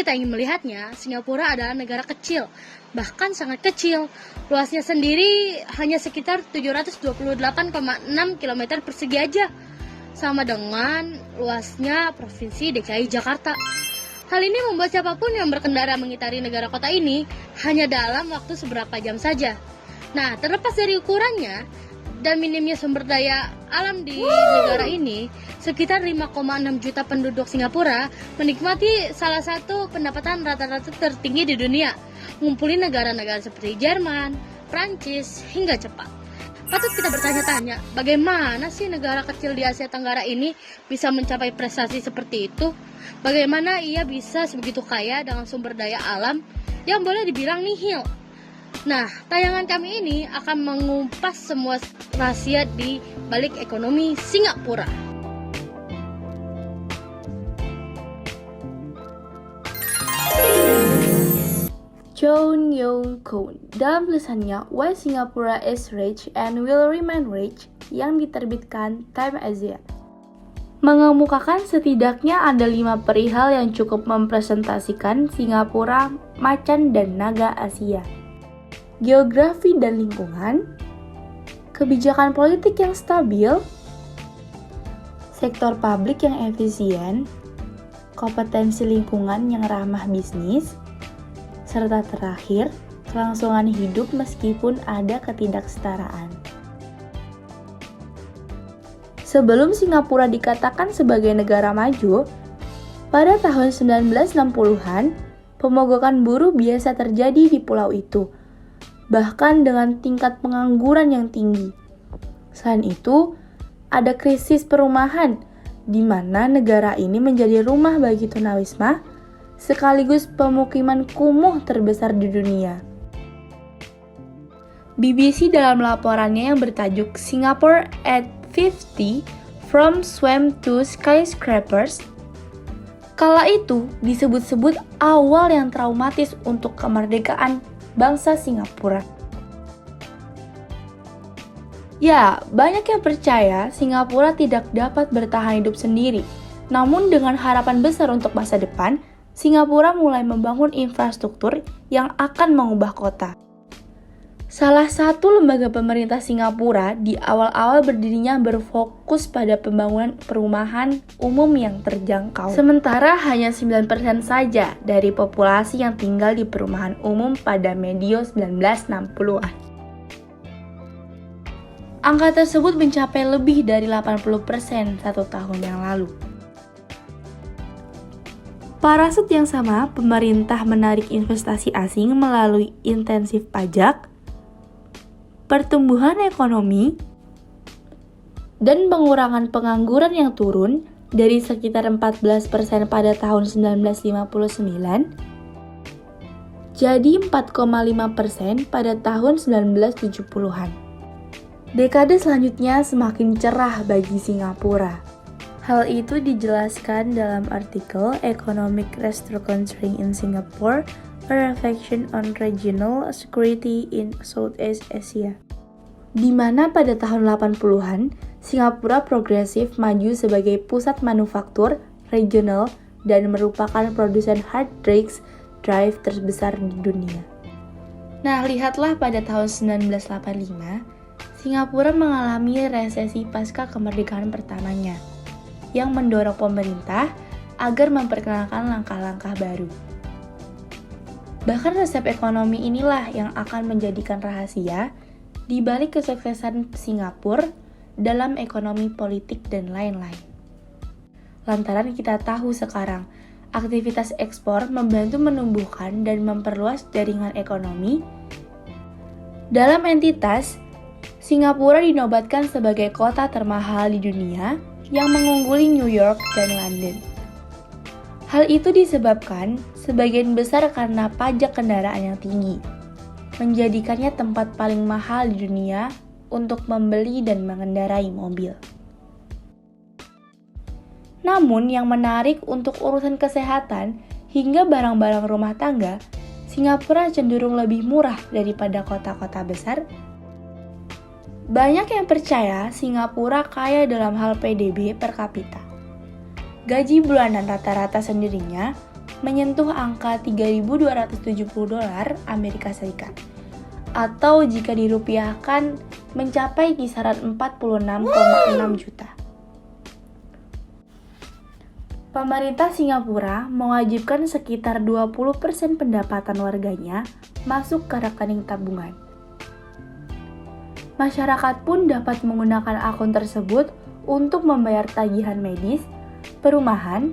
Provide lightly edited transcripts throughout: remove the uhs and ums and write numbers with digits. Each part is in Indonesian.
kita ingin melihatnya, Singapura adalah negara kecil, bahkan sangat kecil. Luasnya sendiri hanya sekitar 728,6 km persegi aja, sama dengan luasnya Provinsi DKI Jakarta. Hal ini membuat siapapun yang berkendara mengitari negara kota ini hanya dalam waktu seberapa jam saja. Nah, terlepas dari ukurannya dan minimnya sumber daya alam di negara ini, sekitar 5,6 juta penduduk Singapura menikmati salah satu pendapatan rata-rata tertinggi di dunia, ngumpulin negara-negara seperti Jerman, Prancis, hingga Jepang. Patut kita bertanya-tanya, bagaimana sih negara kecil di Asia Tenggara ini bisa mencapai prestasi seperti itu? Bagaimana ia bisa sebegitu kaya dengan sumber daya alam yang boleh dibilang nihil? Nah, tayangan kami ini akan mengumpas semua rahasia di balik ekonomi Singapura. John Young Koon dalam tulisannya Why Singapore is Rich and Will Remain Rich yang diterbitkan Time Asia, mengemukakan setidaknya ada 5 perihal yang cukup mempresentasikan Singapura, macan dan naga Asia. Geografi dan lingkungan, kebijakan politik yang stabil, sektor publik yang efisien, kompetensi lingkungan yang ramah bisnis, serta terakhir, kelangsungan hidup meskipun ada ketidaksetaraan. Sebelum Singapura dikatakan sebagai negara maju, pada tahun 1960-an, pemogokan buruh biasa terjadi di pulau itu, bahkan dengan tingkat pengangguran yang tinggi. Selain itu, ada krisis perumahan, di mana negara ini menjadi rumah bagi tunawisma, sekaligus pemukiman kumuh terbesar di dunia. BBC dalam laporannya yang bertajuk Singapore at 50 From Swamp to Skyscrapers, kala itu disebut-sebut awal yang traumatis untuk kemerdekaan bangsa Singapura. Ya, banyak yang percaya Singapura tidak dapat bertahan hidup sendiri. Namun dengan harapan besar untuk masa depan, Singapura mulai membangun infrastruktur yang akan mengubah kota. Salah satu lembaga pemerintah Singapura di awal-awal berdirinya berfokus pada pembangunan perumahan umum yang terjangkau. Sementara hanya 9% saja dari populasi yang tinggal di perumahan umum pada medio 1960-an. Angka tersebut mencapai lebih dari 80% 1 tahun yang lalu. Pada saat yang sama, pemerintah menarik investasi asing melalui intensif pajak, pertumbuhan ekonomi, dan pengurangan pengangguran yang turun dari sekitar 14% pada tahun 1959 jadi 4,5% pada tahun 1970-an. Dekade selanjutnya semakin cerah bagi Singapura. Hal itu dijelaskan dalam artikel Economic Restructuring in Singapore, A Reflection on Regional Security in Southeast Asia, di mana pada tahun 80-an, Singapura progresif maju sebagai pusat manufaktur regional dan merupakan produsen hard drive terbesar di dunia. Nah, lihatlah pada tahun 1985, Singapura mengalami resesi pasca kemerdekaan pertamanya, yang mendorong pemerintah agar memperkenalkan langkah-langkah baru. Bahkan resep ekonomi inilah yang akan menjadikan rahasia di balik kesuksesan Singapura dalam ekonomi politik dan lain-lain. Lantaran kita tahu sekarang, aktivitas ekspor membantu menumbuhkan dan memperluas jaringan ekonomi. Dalam entitas, Singapura dinobatkan sebagai kota termahal di dunia yang mengungguli New York dan London. Hal itu disebabkan sebagian besar karena pajak kendaraan yang tinggi, menjadikannya tempat paling mahal di dunia untuk membeli dan mengendarai mobil. Namun yang menarik untuk urusan kesehatan hingga barang-barang rumah tangga, Singapura cenderung lebih murah daripada kota-kota besar. Banyak yang percaya Singapura kaya dalam hal PDB per kapita. Gaji bulanan rata-rata sendirinya menyentuh angka 3.270 dolar Amerika Serikat. Atau jika dirupiahkan mencapai kisaran 46,6 juta. Pemerintah Singapura mewajibkan sekitar 20% pendapatan warganya masuk ke rekening tabungan. Masyarakat pun dapat menggunakan akun tersebut untuk membayar tagihan medis, perumahan,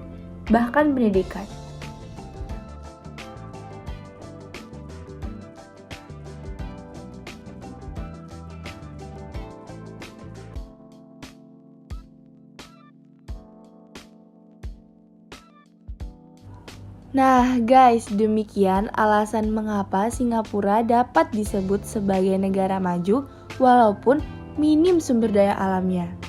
bahkan pendidikan. Nah guys, demikian alasan mengapa Singapura dapat disebut sebagai negara maju walaupun minim sumber daya alamnya.